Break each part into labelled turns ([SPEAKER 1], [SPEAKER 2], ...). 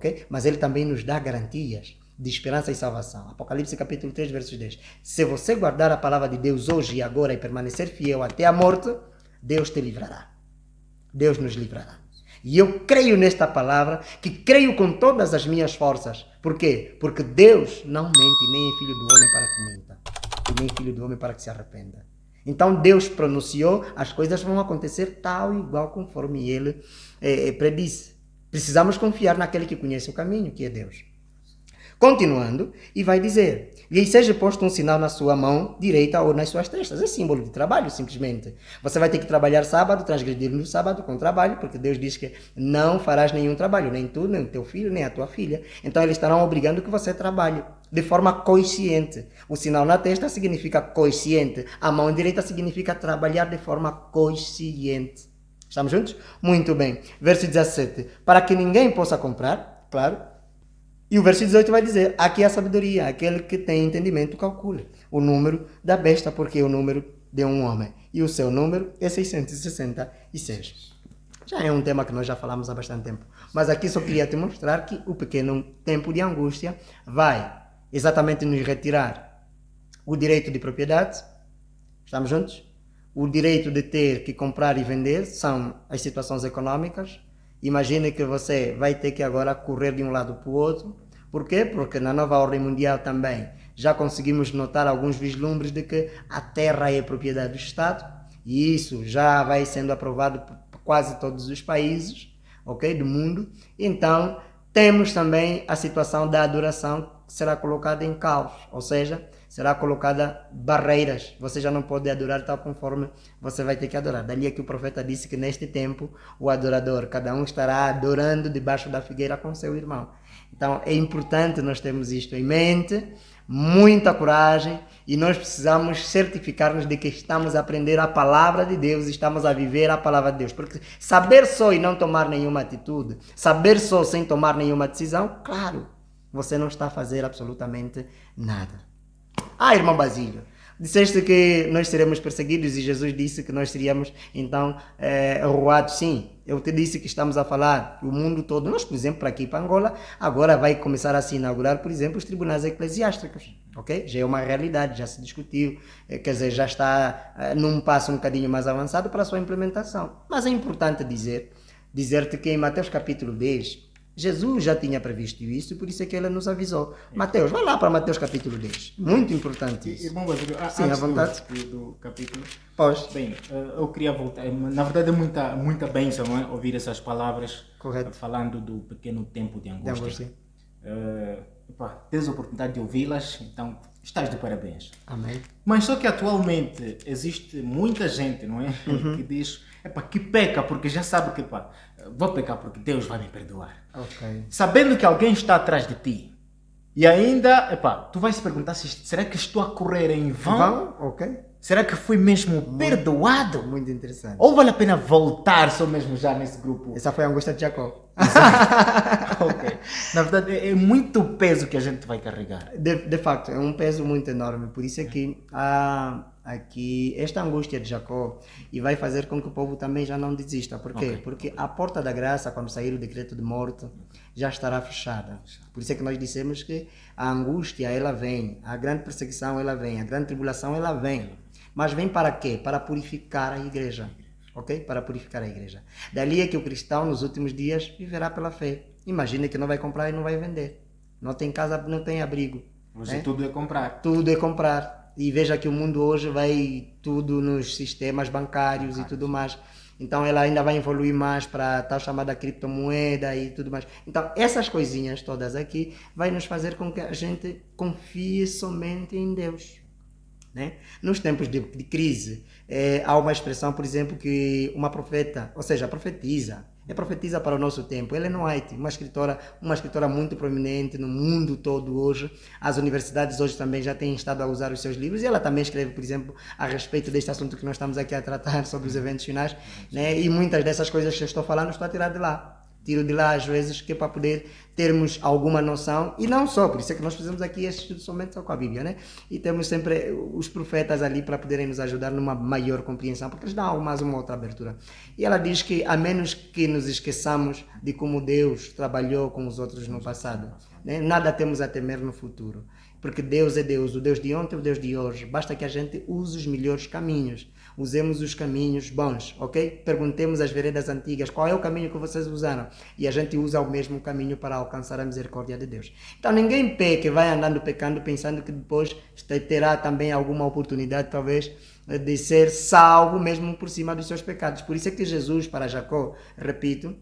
[SPEAKER 1] ok? Mas ele também nos dá garantias de esperança e salvação. Apocalipse capítulo 3, versos 10. Se você guardar a palavra de Deus hoje e agora e permanecer fiel até a morte, Deus te livrará. Deus nos livrará. E eu creio nesta palavra, que creio com todas as minhas forças. Por quê? Porque Deus não mente, nem é filho do homem para que minta, e nem filho do homem para que se arrependa. Então Deus pronunciou, as coisas vão acontecer tal e igual conforme Ele predisse. Precisamos confiar naquele que conhece o caminho, que é Deus. Continuando, e vai dizer, lhe seja posto um sinal na sua mão direita ou nas suas testas. É símbolo de trabalho, simplesmente. Você vai ter que trabalhar sábado, transgredir no sábado com trabalho, porque Deus diz que não farás nenhum trabalho, nem tu, nem o teu filho, nem a tua filha. Então eles estarão obrigando que você trabalhe de forma consciente. O sinal na testa significa consciente. A mão direita significa trabalhar de forma consciente. Estamos juntos? Muito bem. Verso 17. Para que ninguém possa comprar, claro. E o verso 18 vai dizer, aqui é a sabedoria, aquele que tem entendimento calcule o número da besta, porque é o número de um homem. E o seu número é 666. Já é um tema que nós já falamos há bastante tempo. Mas aqui só queria te mostrar que o pequeno tempo de angústia vai exatamente nos retirar o direito de propriedade. Estamos juntos? O direito de ter que comprar e vender são as situações econômicas. Imagine que você vai ter que agora correr de um lado para o outro. Por quê? Porque na nova ordem mundial também já conseguimos notar alguns vislumbres de que a terra é propriedade do Estado. E isso já vai sendo aprovado por quase todos os países, ok, do mundo. Então, temos também a situação da adoração que será colocada em caos. Ou seja, será colocada barreiras. Você já não pode adorar tal conforme você vai ter que adorar. Dali é que o profeta disse que neste tempo o adorador, cada um estará adorando debaixo da figueira com seu irmão. Então é importante nós termos isto em mente, muita coragem, e nós precisamos certificar-nos de que estamos a aprender a palavra de Deus, estamos a viver a palavra de Deus. Porque saber só e não tomar nenhuma atitude, saber só sem tomar nenhuma decisão, claro, você não está a fazer absolutamente nada. Irmão Basílio, disseste que nós seremos perseguidos e Jesus disse que nós seríamos, então, arruados. Sim, eu te disse que estamos a falar o mundo todo. Nós, por exemplo, para aqui, para Angola, agora vai começar a se inaugurar, por exemplo, os tribunais eclesiásticos. Ok? Já é uma realidade, já se discutiu, quer dizer, já está num passo um bocadinho mais avançado para a sua implementação. Mas é importante dizer-te que em Mateus capítulo 10, Jesus já tinha previsto isso, por isso é que ele nos avisou. Mateus, vai lá para Mateus capítulo 10. Muito importante isso.
[SPEAKER 2] Irmão Basílio,
[SPEAKER 1] sim, à vontade.
[SPEAKER 2] Do capítulo.
[SPEAKER 1] Pois.
[SPEAKER 2] Bem, eu queria voltar. Na verdade é muita bênção, não é? Ouvir essas palavras.
[SPEAKER 1] Correto.
[SPEAKER 2] Falando do pequeno tempo de angústia. Tens a oportunidade de ouvi-las, então estás de parabéns.
[SPEAKER 1] Amém.
[SPEAKER 2] Mas só que atualmente existe muita gente, não é? Que diz, que peca porque já sabe que vou pecar porque Deus vai me perdoar.
[SPEAKER 1] Ok.
[SPEAKER 2] Sabendo que alguém está atrás de ti. E ainda, tu vais se perguntar, será que estou a correr em vão?
[SPEAKER 1] Ok.
[SPEAKER 2] Será que fui mesmo perdoado?
[SPEAKER 1] Muito interessante.
[SPEAKER 2] Ou vale a pena voltar só mesmo já nesse grupo?
[SPEAKER 1] Essa foi a angústia de Jacó.
[SPEAKER 2] Ok. Na verdade, é muito peso que a gente vai carregar.
[SPEAKER 1] De facto, é um peso muito enorme. Por isso é que há aqui esta angústia de Jacó e vai fazer com que o povo também já não desista. Por quê?
[SPEAKER 2] Okay.
[SPEAKER 1] Porque a porta da graça, quando sair o decreto de morte, já estará fechada. Por isso é que nós dissemos que a angústia, ela vem, a grande perseguição, ela vem, a grande tribulação, ela vem. Mas vem para quê? Para purificar a igreja. Ok? Para purificar a igreja. Dali é que o cristão, nos últimos dias, viverá pela fé. Imagina que não vai comprar e não vai vender. Não tem casa, não tem abrigo.
[SPEAKER 2] Hoje tudo é comprar.
[SPEAKER 1] Tudo é comprar. E veja que o mundo hoje vai tudo nos sistemas bancários e tudo mais. Então ela ainda vai evoluir mais para a tal chamada criptomoeda e tudo mais. Então essas coisinhas todas aqui vai nos fazer com que a gente confie somente em Deus. Né? Nos tempos de crise, há uma expressão, por exemplo, que uma profeta, ou seja, profetiza para o nosso tempo. Ellen White, uma escritora muito prominente no mundo todo hoje. As universidades hoje também já têm estado a usar os seus livros e ela também escreve, por exemplo, a respeito deste assunto que nós estamos aqui a tratar sobre os eventos finais, né? E muitas dessas coisas que eu estou falando estou a tirar de lá. tiro de lá às vezes, que é para poder termos alguma noção, e não só, por isso é que nós fizemos aqui este estudo somente só com a Bíblia, né? E temos sempre os profetas ali para poderem nos ajudar numa maior compreensão, porque eles dão mais uma outra abertura. E ela diz que a menos que nos esqueçamos de como Deus trabalhou com os outros no passado, né? Nada temos a temer no futuro. Porque Deus é Deus, o Deus de ontem, o Deus de hoje. Basta que a gente use os melhores caminhos. Usemos os caminhos bons, ok? Perguntemos às veredas antigas qual é o caminho que vocês usaram. E a gente usa o mesmo caminho para alcançar a misericórdia de Deus. Então ninguém peca, vai andando pecando, pensando que depois terá também alguma oportunidade, talvez, de ser salvo mesmo por cima dos seus pecados. Por isso é que Jesus, para Jacó, repito,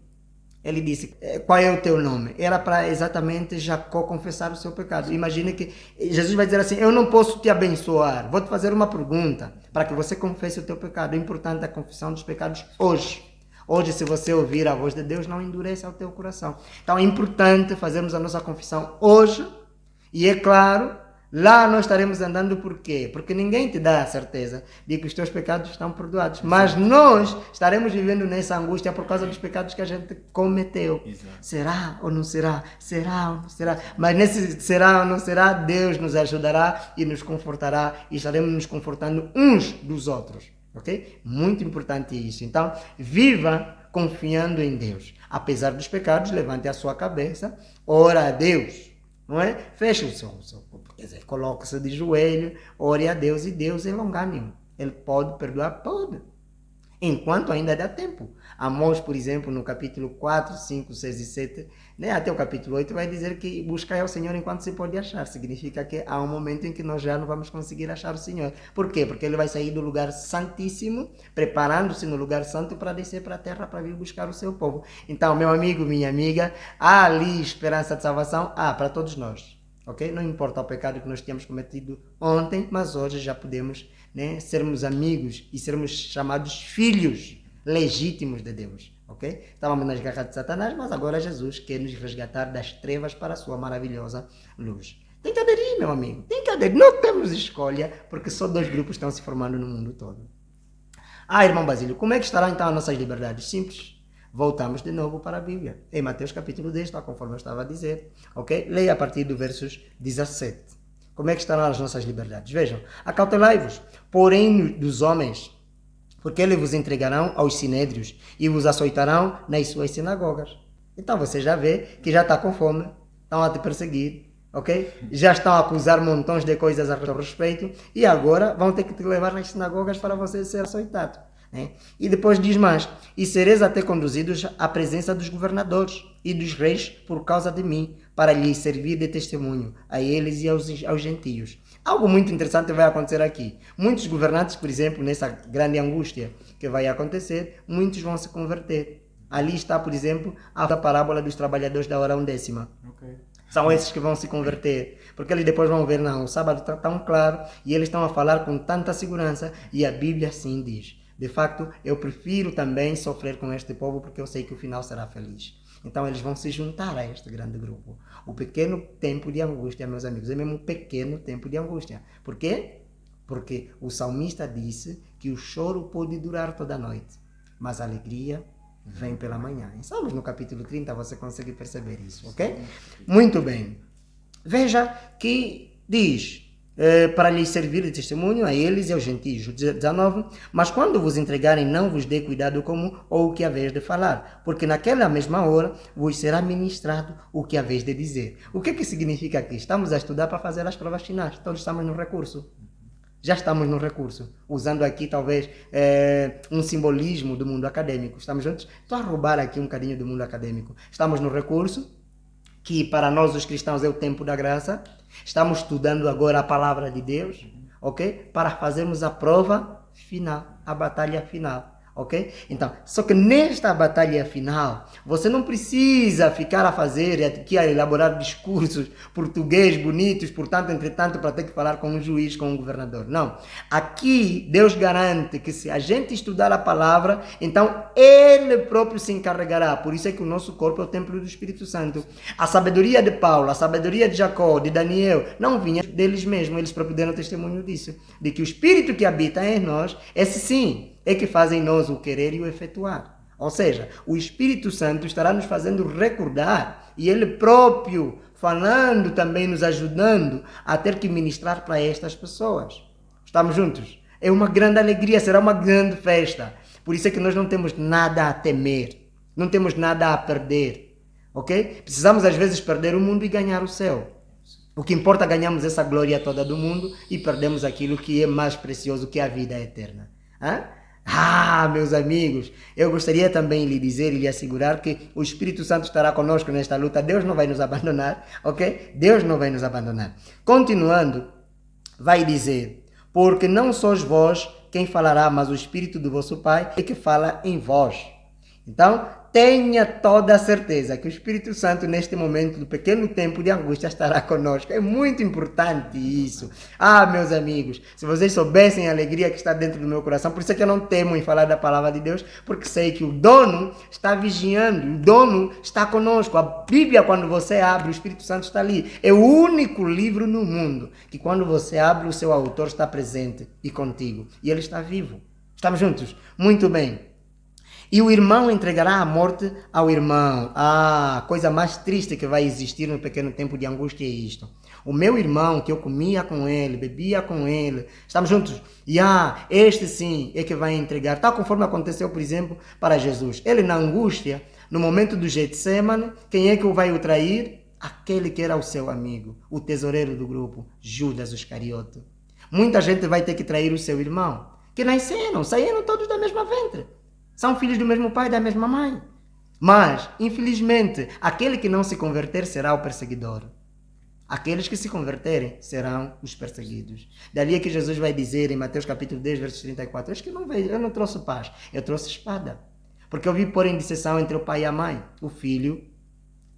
[SPEAKER 1] ele disse, qual é o teu nome? Era para exatamente Jacó confessar o seu pecado. Imagine que Jesus vai dizer assim, eu não posso te abençoar, vou te fazer uma pergunta para que você confesse o teu pecado. É importante a confissão dos pecados hoje. Hoje, se você ouvir a voz de Deus, não endureça o teu coração. Então é importante fazermos a nossa confissão hoje. E é claro, lá nós estaremos andando por quê? Porque ninguém te dá a certeza de que os teus pecados estão perdoados. Mas nós estaremos vivendo nessa angústia por causa dos pecados que a gente cometeu. Exato. Será ou não será? Será ou não será? Mas nesse será ou não será, Deus nos ajudará e nos confortará. E estaremos nos confortando uns dos outros. Ok? Muito importante isso. Então, viva confiando em Deus. Apesar dos pecados, levante a sua cabeça, ora a Deus. Não é? Feche o seu quer dizer, coloque-se de joelho, ore a Deus e Deus é longânimo. Ele pode perdoar? Pode. Enquanto ainda dá tempo. Amós, por exemplo, no capítulo 4, 5, 6 e 7, né, até o capítulo 8, vai dizer que buscar ao Senhor enquanto se pode achar. Significa que há um momento em que nós já não vamos conseguir achar o Senhor. Por quê? Porque ele vai sair do lugar santíssimo, preparando-se no lugar santo para descer para a terra para vir buscar o seu povo. Então, meu amigo, minha amiga, há ali esperança de salvação? Há para todos nós. Okay? Não importa o pecado que nós tínhamos cometido ontem, mas hoje já podemos, né, sermos amigos e sermos chamados filhos legítimos de Deus. Okay? Estávamos nas garras de Satanás, mas agora Jesus quer nos resgatar das trevas para a sua maravilhosa luz. Tem que aderir, meu amigo. Tem que aderir. Não temos escolha, porque só 2 grupos estão se formando no mundo todo. Irmão Basílio, como é que estarão então as nossas liberdades? Simples. Voltamos de novo para a Bíblia. Em Mateus capítulo 10, tá, conforme eu estava a dizer. Ok? Leia a partir do versos 17. Como é que estarão as nossas liberdades? Vejam. Acautelai-vos, porém, dos homens, porque eles vos entregarão aos sinédrios e vos açoitarão nas suas sinagogas. Então você já vê que já está com fome, estão a te perseguir, ok? Já estão a acusar montões de coisas a teu respeito e agora vão ter que te levar nas sinagogas para você ser açoitado. Né? E depois diz mais, e sereis até conduzidos à presença dos governadores e dos reis por causa de mim, para lhes servir de testemunho a eles e aos gentios. Algo muito interessante vai acontecer aqui. Muitos governantes, por exemplo, nessa grande angústia que vai acontecer, muitos vão se converter. Ali está, por exemplo, a parábola dos trabalhadores da hora 10ª. Okay. São esses que vão se converter, porque eles depois vão ver, não, o sábado está tão claro e eles estão a falar com tanta segurança e a Bíblia assim diz. De facto, eu prefiro também sofrer com este povo porque eu sei que o final será feliz. Então eles vão se juntar a este grande grupo. O pequeno tempo de angústia, meus amigos, é mesmo um pequeno tempo de angústia. Por quê? Porque o salmista disse que o choro pode durar toda a noite, mas a alegria vem pela manhã. Em Salmos no capítulo 30 você consegue perceber isso, ok? Muito bem. Veja que diz... para lhes servir de testemunho a eles e aos gentios. 19. Mas quando vos entregarem, não vos dê cuidado como ou o que haveis de falar, porque naquela mesma hora vos será ministrado o que haveis de dizer. O que significa aqui? Estamos a estudar para fazer as provas finais. Todos estamos no recurso. Já estamos no recurso. Usando aqui, talvez, um simbolismo do mundo acadêmico. Estamos juntos? Estou a roubar aqui um bocadinho do mundo acadêmico. Estamos no recurso, que para nós os cristãos é o tempo da graça. Estamos estudando agora a palavra de Deus, ok? Para fazermos a prova final, a batalha final, ok? Então, só que nesta batalha final, você não precisa ficar a fazer, aqui a elaborar discursos português bonitos, portanto, entretanto, para ter que falar com um juiz, com um governador. Não. Aqui, Deus garante que se a gente estudar a palavra, então Ele próprio se encarregará. Por isso é que o nosso corpo é o templo do Espírito Santo. A sabedoria de Paulo, a sabedoria de Jacó, de Daniel, não vinha deles mesmos. Eles próprios deram testemunho disso. De que o Espírito que habita em nós, esse sim, é que faz em nós o querer e o efetuar. Ou seja, o Espírito Santo estará nos fazendo recordar e Ele próprio falando também, nos ajudando a ter que ministrar para estas pessoas. Estamos juntos? É uma grande alegria, será uma grande festa. Por isso é que nós não temos nada a temer, não temos nada a perder, ok? Precisamos às vezes perder o mundo e ganhar o céu. O que importa é ganharmos essa glória toda do mundo e perdemos aquilo que é mais precioso, que é a vida eterna. Meus amigos, eu gostaria também de lhe dizer e lhe assegurar que o Espírito Santo estará conosco nesta luta. Deus não vai nos abandonar, ok? Deus não vai nos abandonar. Continuando, vai dizer: porque não sois vós quem falará, mas o Espírito do vosso Pai é que fala em vós. Então, tenha toda a certeza que o Espírito Santo, neste momento do pequeno tempo de angústia, estará conosco. É muito importante isso. Meus amigos, se vocês soubessem a alegria que está dentro do meu coração, por isso é que eu não temo em falar da palavra de Deus, porque sei que o dono está vigiando, o dono está conosco. A Bíblia, quando você abre, o Espírito Santo está ali. É o único livro no mundo que quando você abre, o seu autor está presente e contigo. E ele está vivo. Estamos juntos? Muito bem. E o irmão entregará a morte ao irmão. Coisa mais triste que vai existir no pequeno tempo de angústia é isto. O meu irmão, que eu comia com ele, bebia com ele, estamos juntos? Este sim é que vai entregar. Tal conforme aconteceu, por exemplo, para Jesus. Ele na angústia, no momento do Getsemane, quem é que vai o trair? Aquele que era o seu amigo, o tesoureiro do grupo, Judas Iscariote. Muita gente vai ter que trair o seu irmão, que saíram todos da mesma ventre. São filhos do mesmo pai e da mesma mãe. Mas, infelizmente, aquele que não se converter será o perseguidor. Aqueles que se converterem serão os perseguidos. Dali é que Jesus vai dizer em Mateus capítulo 10, verso 34, eu não trouxe paz, eu trouxe espada. Porque eu vim pôr em disseção entre o pai e a mãe, o filho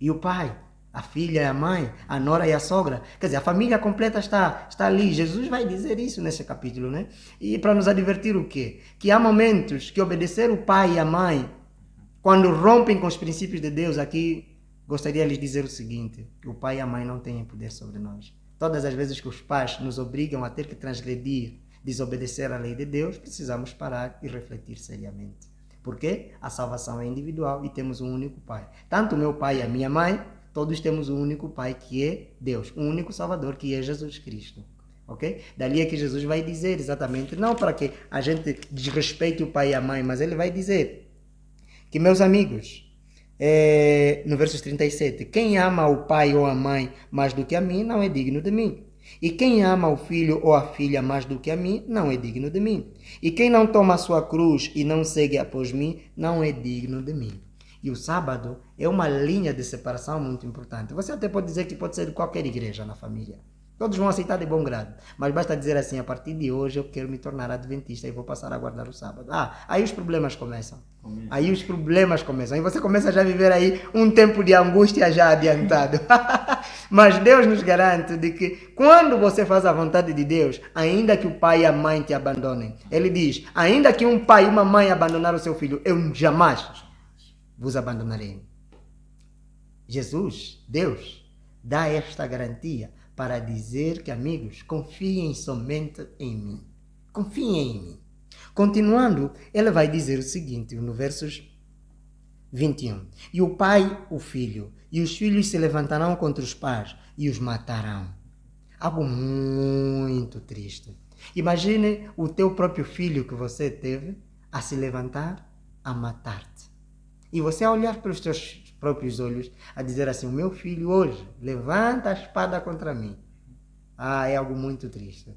[SPEAKER 1] e o pai, a filha e a mãe, a nora e a sogra. Quer dizer, a família completa está ali. Jesus vai dizer isso nesse capítulo, né? E para nos advertir o quê? Que há momentos que obedecer o pai e a mãe, quando rompem com os princípios de Deus, aqui gostaria de lhes dizer o seguinte: o pai e a mãe não têm poder sobre nós. Todas as vezes que os pais nos obrigam a ter que transgredir, desobedecer a lei de Deus, precisamos parar e refletir seriamente. Porque a salvação é individual e temos um único pai. Tanto o meu pai e a minha mãe, todos temos um único Pai, que é Deus, um único Salvador, que é Jesus Cristo. Ok? Dali é que Jesus vai dizer exatamente, não para que a gente desrespeite o pai e a mãe, mas ele vai dizer que, meus amigos, no verso 37, quem ama o pai ou a mãe mais do que a mim, não é digno de mim. E quem ama o filho ou a filha mais do que a mim, não é digno de mim. E quem não toma a sua cruz e não segue após mim, não é digno de mim. E o sábado é uma linha de separação muito importante. Você até pode dizer que pode ser de qualquer igreja na família. Todos vão aceitar de bom grado. Mas basta dizer assim, a partir de hoje eu quero me tornar adventista e vou passar a guardar o sábado. Aí os problemas começam. Aí os problemas começam. E você começa já a viver aí um tempo de angústia já adiantado. Mas Deus nos garante de que quando você faz a vontade de Deus, ainda que o pai e a mãe te abandonem, Ele diz, ainda que um pai e uma mãe abandonar o seu filho, eu jamais vos abandonarei. Jesus, Deus, dá esta garantia para dizer que, amigos, confiem somente em mim. Confiem em mim. Continuando, ele vai dizer o seguinte, no versos 21. E o pai, o filho, e os filhos se levantarão contra os pais e os matarão. Algo muito triste. Imagine o teu próprio filho que você teve a se levantar, a matar-te. E você a olhar pelos teus próprios olhos, a dizer assim, o meu filho hoje levanta a espada contra mim. É algo muito triste.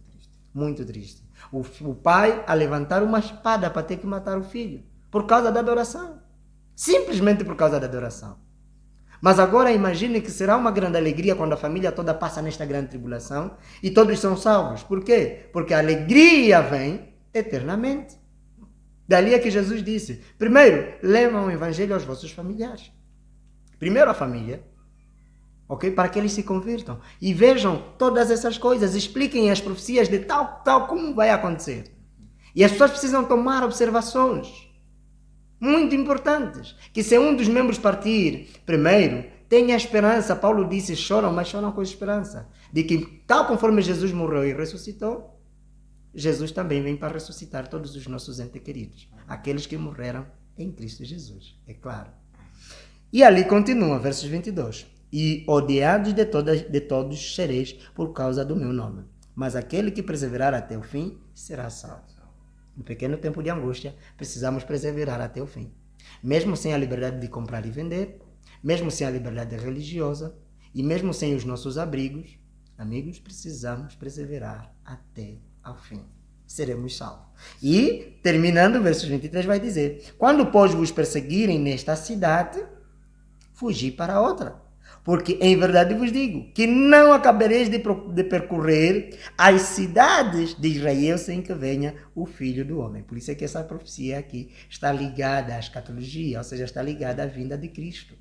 [SPEAKER 1] Muito triste. O pai a levantar uma espada para ter que matar o filho. Por causa da adoração. Simplesmente por causa da adoração. Mas agora imagine que será uma grande alegria quando a família toda passa nesta grande tribulação e todos são salvos. Por quê? Porque a alegria vem eternamente. Dali é que Jesus disse, primeiro, levam o evangelho aos vossos familiares. Primeiro a família, ok? Para que eles se convirtam. E vejam todas essas coisas, expliquem as profecias de tal como vai acontecer. E as pessoas precisam tomar observações muito importantes. Que se um dos membros partir, primeiro, tenha esperança. Paulo disse, choram, mas choram com esperança. De que tal conforme Jesus morreu e ressuscitou, Jesus também vem para ressuscitar todos os nossos entes queridos. Aqueles que morreram em Cristo Jesus, é claro. E ali continua, versos 22. E odiados de todos sereis por causa do meu nome. Mas aquele que perseverar até o fim será salvo. No pequeno tempo de angústia, precisamos perseverar até o fim. Mesmo sem a liberdade de comprar e vender, mesmo sem a liberdade religiosa e mesmo sem os nossos abrigos, amigos, precisamos perseverar até ao fim. Seremos salvos. E, terminando, o verso 23 vai dizer: quando, pois, vos perseguirem nesta cidade, fugi para outra. Porque em verdade vos digo que não acabareis de percorrer as cidades de Israel sem que venha o Filho do Homem. Por isso é que essa profecia aqui está ligada à escatologia, ou seja, está ligada à vinda de Cristo.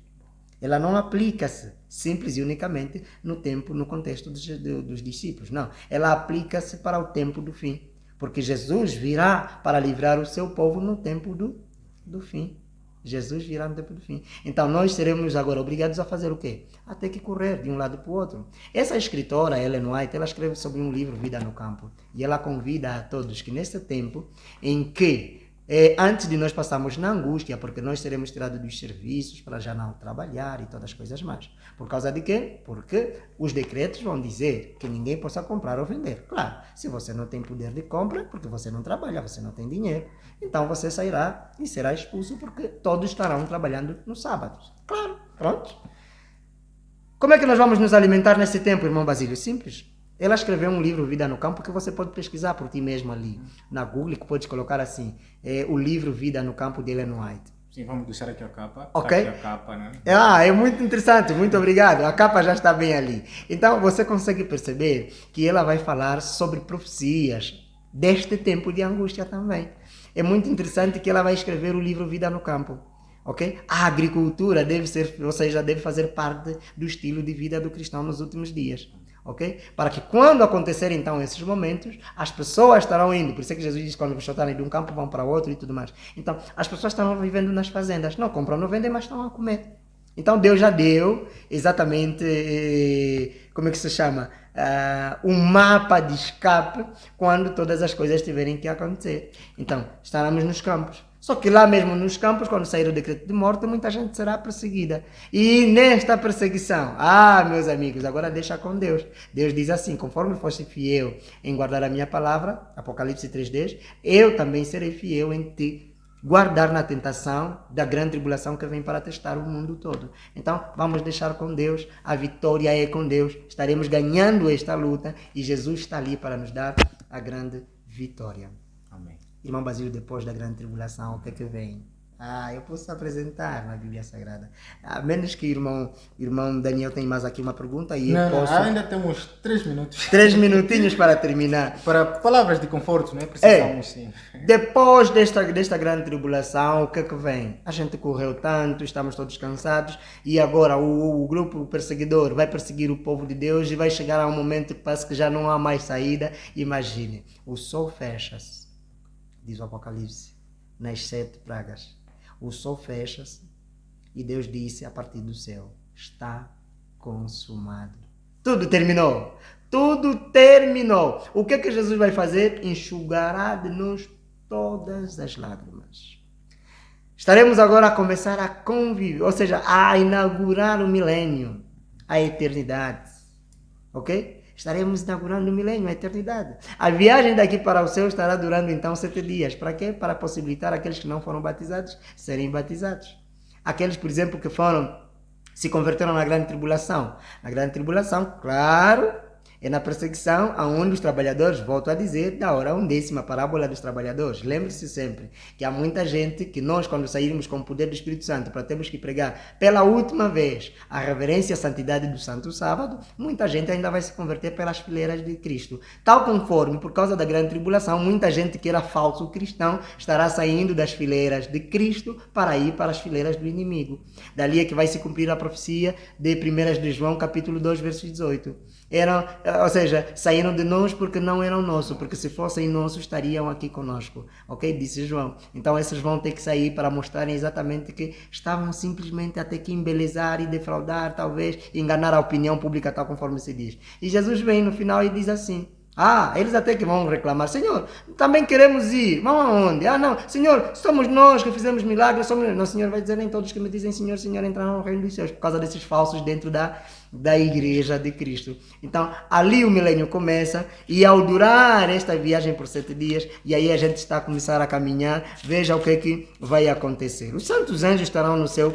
[SPEAKER 1] Ela não aplica-se simples e unicamente no tempo, no contexto dos discípulos. Não, ela aplica-se para o tempo do fim. Porque Jesus virá para livrar o seu povo no tempo do fim. Jesus virá no tempo do fim. Então nós seremos agora obrigados a fazer o quê? A ter que correr de um lado para o outro. Essa escritora, Ellen White, ela escreve sobre um livro, Vida no Campo. E ela convida a todos que nesse tempo em que antes de nós passarmos na angústia, porque nós seremos tirados dos serviços para já não trabalhar e todas as coisas mais. Por causa de quê? Porque os decretos vão dizer que ninguém possa comprar ou vender. Claro, se você não tem poder de compra, porque você não trabalha, você não tem dinheiro, então você sairá e será expulso porque todos estarão trabalhando no sábado. Claro, pronto. Como é que nós vamos nos alimentar nesse tempo, irmão Basílio? Simples. Ela escreveu um livro, Vida no Campo, que você pode pesquisar por ti mesmo ali. Na Google, que pode colocar assim, o livro Vida no Campo de Ellen White.
[SPEAKER 2] Sim, vamos deixar aqui a capa.
[SPEAKER 1] Ok?
[SPEAKER 2] Aqui a capa, né?
[SPEAKER 1] É muito interessante, muito obrigado. A capa já está bem ali. Então, você consegue perceber que ela vai falar sobre profecias deste tempo de angústia também. É muito interessante que ela vai escrever o livro Vida no Campo. Ok? A agricultura deve ser, ou seja, deve fazer parte do estilo de vida do cristão nos últimos dias. Ok? Para que quando acontecerem então esses momentos, as pessoas estarão indo. Por isso é que Jesus diz que quando vocês estarem de um campo vão para outro e tudo mais. Então, as pessoas estarão vivendo nas fazendas. Não compram, não vendem, mas estão a comer. Então, Deus já deu exatamente, como é que se chama? Um mapa de escape quando todas as coisas tiverem que acontecer. Então, estaremos nos campos. Só que lá mesmo nos campos, quando sair o decreto de morte, muita gente será perseguida. E nesta perseguição, meus amigos, agora deixa com Deus. Deus diz assim: conforme foste fiel em guardar a minha palavra, Apocalipse 3:10, eu também serei fiel em te guardar na tentação da grande tribulação que vem para testar o mundo todo. Então, vamos deixar com Deus, a vitória é com Deus, estaremos ganhando esta luta e Jesus está ali para nos dar a grande vitória.
[SPEAKER 2] Amém.
[SPEAKER 1] Irmão Basílio, depois da grande tribulação, o que é que vem? Eu posso apresentar na Bíblia Sagrada. A menos que o irmão Daniel tenha mais aqui uma pergunta e eu posso...
[SPEAKER 2] Ainda temos 3 minutos.
[SPEAKER 1] 3 minutinhos para terminar.
[SPEAKER 2] Para palavras de conforto, né? Precisamos sim.
[SPEAKER 1] Depois desta grande tribulação, o que é que vem? A gente correu tanto, estamos todos cansados e agora o grupo perseguidor vai perseguir o povo de Deus e vai chegar a um momento que parece que já não há mais saída. Imagine, o sol fecha-se, diz o Apocalipse, nas 7 pragas. O sol fecha-se e Deus disse a partir do céu: está consumado. Tudo terminou. Tudo terminou. O que é que Jesus vai fazer? Enxugará de nós todas as lágrimas. Estaremos agora a começar a conviver, ou seja, a inaugurar o milênio, a eternidade. Ok? Estaremos inaugurando o milênio, a eternidade. A viagem daqui para o céu estará durando então 7 dias. Para quê? Para possibilitar aqueles que não foram batizados serem batizados. Aqueles, por exemplo, que se converteram na grande tribulação. Na grande tribulação, claro, é na perseguição aonde os trabalhadores, volto a dizer, da hora 11ª, a parábola dos trabalhadores. Lembre-se sempre que há muita gente que nós, quando sairmos com o poder do Espírito Santo para termos que pregar pela última vez a reverência e a santidade do Santo Sábado, muita gente ainda vai se converter pelas fileiras de Cristo. Tal conforme, por causa da grande tribulação, muita gente que era falso cristão estará saindo das fileiras de Cristo para ir para as fileiras do inimigo. Dali é que vai se cumprir a profecia de 1 de João, capítulo 2, verso 18. Ou seja, saíram de nós porque não eram nossos, porque se fossem nossos estariam aqui conosco, ok? Disse João. Então esses vão ter que sair para mostrarem exatamente que estavam simplesmente a ter que embelezar e defraudar, talvez, enganar a opinião pública, tal conforme se diz. E Jesus vem no final e diz assim: Eles até que vão reclamar, Senhor, também queremos ir, vamos aonde? Não, Senhor, somos nós que fizemos milagres, não, Senhor vai dizer, nem todos que me dizem Senhor, Senhor entrarão no reino dos céus, por causa desses falsos dentro da igreja de Cristo. Então, ali o milênio começa, e ao durar esta viagem por 7 dias, e aí a gente está a começar a caminhar, veja o que vai acontecer. Os santos anjos estarão no céu,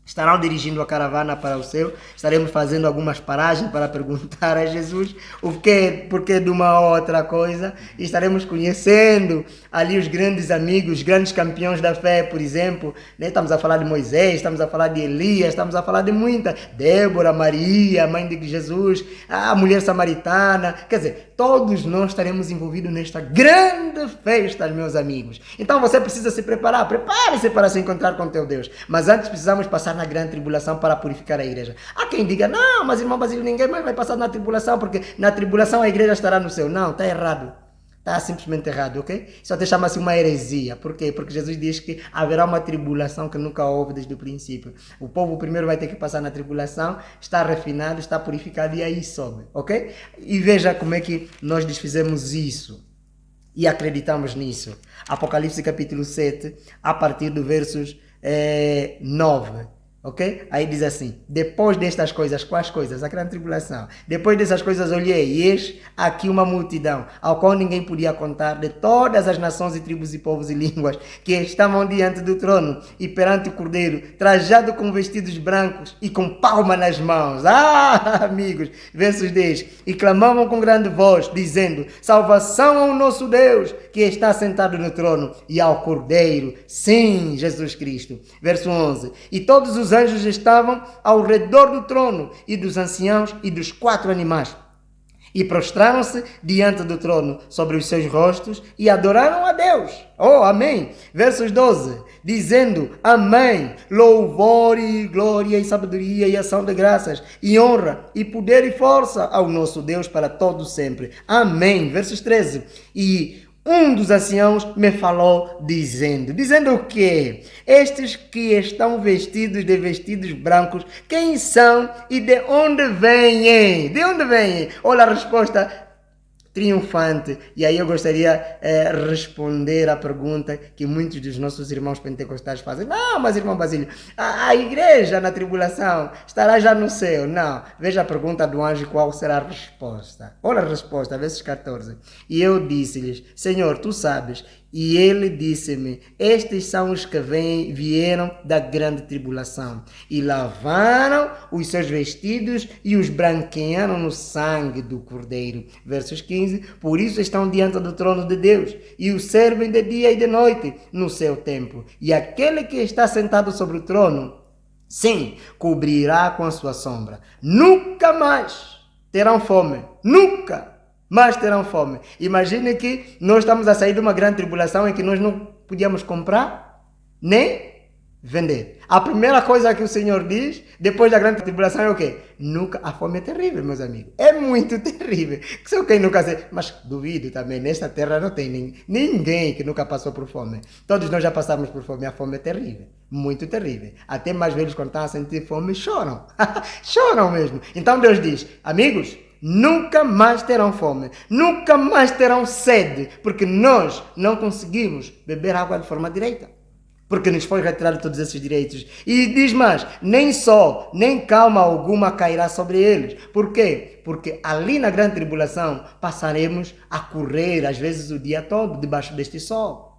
[SPEAKER 1] estarão dirigindo a caravana para o céu, estaremos fazendo algumas paragens para perguntar a Jesus porquê de uma outra coisa, e estaremos conhecendo ali os grandes amigos, os grandes campeões da fé, por exemplo, né? Estamos a falar de Moisés, estamos a falar de Elias, estamos a falar de muita, Débora, Maria, mãe de Jesus, a mulher samaritana, quer dizer, todos nós estaremos envolvidos nesta grande festa, meus amigos. Então você precisa se preparar, prepare-se para se encontrar com teu Deus, mas antes precisamos passar na grande tribulação para purificar a igreja. Há quem diga, não, mas irmão Basílio, ninguém mais vai passar na tribulação, porque na tribulação a igreja estará no céu. Não, está errado. Está simplesmente errado, ok? Isso até chama-se uma heresia. Por quê? Porque Jesus diz que haverá uma tribulação que nunca houve desde o princípio. O povo primeiro vai ter que passar na tribulação, está refinado, está purificado e aí sobe, ok? E veja como é que nós desfizemos isso e acreditamos nisso. Apocalipse capítulo 7, a partir do versos 9. Ok? Aí diz assim, depois destas coisas, quais coisas? A grande tribulação. Depois dessas coisas olhei, e eis aqui uma multidão, ao qual ninguém podia contar, de todas as nações e tribos e povos e línguas, que estavam diante do trono e perante o Cordeiro, trajado com vestidos brancos e com palma nas mãos. Amigos, versos 10. E clamavam com grande voz, dizendo, salvação ao nosso Deus, que está sentado no trono, e ao Cordeiro, sim, Jesus Cristo. Verso 11. E todos os anjos estavam ao redor do trono e dos anciãos e dos 4 animais. E prostraram-se diante do trono sobre os seus rostos e adoraram a Deus. Oh, amém. Versos 12. Dizendo, amém. Louvor e glória e sabedoria e ação de graças e honra e poder e força ao nosso Deus para todo sempre. Amém. Versos 13. E um dos anciãos me falou dizendo o quê? Estes que estão vestidos de vestidos brancos, quem são e de onde vêm? De onde vêm? Olha a resposta triunfante. E aí eu gostaria de responder à pergunta que muitos dos nossos irmãos pentecostais fazem. Não, mas irmão Basílio, a igreja na tribulação estará já no céu. Não. Veja a pergunta do anjo, qual será a resposta. Olha a resposta, versos 14. E eu disse-lhes, Senhor, tu sabes. E ele disse-me, estes são os que vieram da grande tribulação e lavaram os seus vestidos e os branquearam no sangue do Cordeiro. Versos 15, por isso estão diante do trono de Deus e o servem de dia e de noite no seu tempo. E aquele que está sentado sobre o trono, sim, cobrirá com a sua sombra. Nunca mais terão fome, nunca mas terão fome. Imagine que nós estamos a sair de uma grande tribulação em que nós não podíamos comprar nem vender. A primeira coisa que o Senhor diz depois da grande tribulação é o quê? Nunca. A fome é terrível, meus amigos. É muito terrível. Só quem nunca sei. Mas duvido também, nesta terra não tem ninguém que nunca passou por fome. Todos nós já passamos por fome. A fome é terrível. Muito terrível. Até mais velhos, quando estão a sentir fome, choram. Choram mesmo. Então Deus diz, amigos, nunca mais terão fome, nunca mais terão sede, porque nós não conseguimos beber água de forma direita, porque nos foi retirado todos esses direitos. E diz mais, nem sol, nem calma alguma cairá sobre eles. Por quê? Porque ali na grande tribulação passaremos a correr, às vezes o dia todo, debaixo deste sol.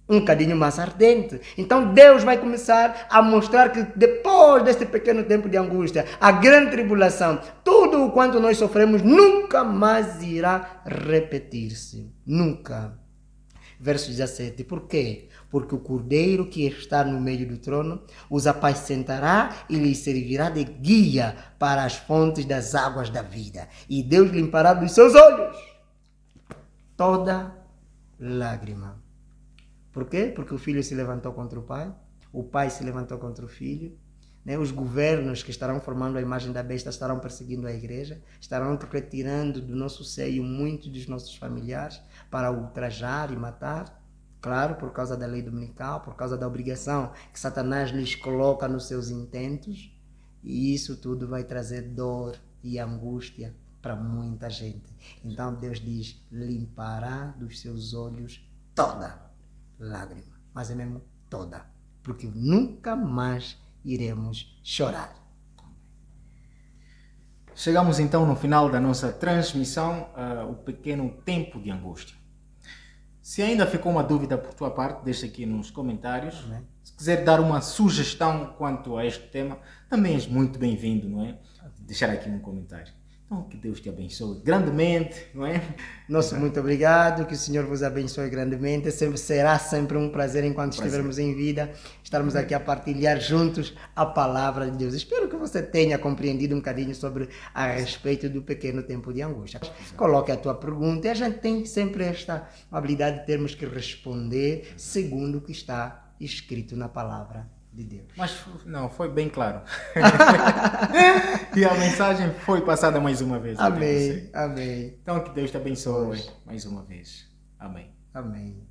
[SPEAKER 1] Um bocadinho mais ardente. Então Deus vai começar a mostrar que depois deste pequeno tempo de angústia, a grande tribulação, tudo o quanto nós sofremos nunca mais irá repetir-se. Nunca. Verso 17. Por quê? Porque o Cordeiro que está no meio do trono os apacentará e lhes servirá de guia para as fontes das águas da vida. E Deus limpará dos seus olhos toda lágrima. Por quê? Porque o filho se levantou contra o pai se levantou contra o filho, né? Os governos que estarão formando a imagem da besta estarão perseguindo a igreja, estarão retirando do nosso seio muitos dos nossos familiares para ultrajar e matar, claro, por causa da lei dominical, por causa da obrigação que Satanás lhes coloca nos seus intentos, e isso tudo vai trazer dor e angústia para muita gente. Então Deus diz, limpará dos seus olhos toda lágrima, mas é mesmo toda, porque nunca mais iremos chorar.
[SPEAKER 2] Chegamos então no final da nossa transmissão, o pequeno tempo de angústia. Se ainda ficou uma dúvida por tua parte, deixa aqui nos comentários.
[SPEAKER 1] Amém.
[SPEAKER 2] Se quiser dar uma sugestão quanto a este tema, também és muito bem-vindo, não é? Deixar aqui um comentário. Então, que Deus te abençoe grandemente, não é?
[SPEAKER 1] Nosso muito obrigado, que o Senhor vos abençoe grandemente. Será sempre um prazer, enquanto estivermos em vida, estarmos aqui a partilhar juntos a palavra de Deus. Espero que você tenha compreendido um bocadinho sobre a respeito do pequeno tempo de angústia. Coloque a tua pergunta e a gente tem sempre esta habilidade de termos que responder segundo o que está escrito na palavra de Deus.
[SPEAKER 2] Mas não, foi bem claro. E a mensagem foi passada mais uma vez.
[SPEAKER 1] Amém, amém.
[SPEAKER 2] Então que Deus te abençoe mais uma vez. Amém.
[SPEAKER 1] Amém.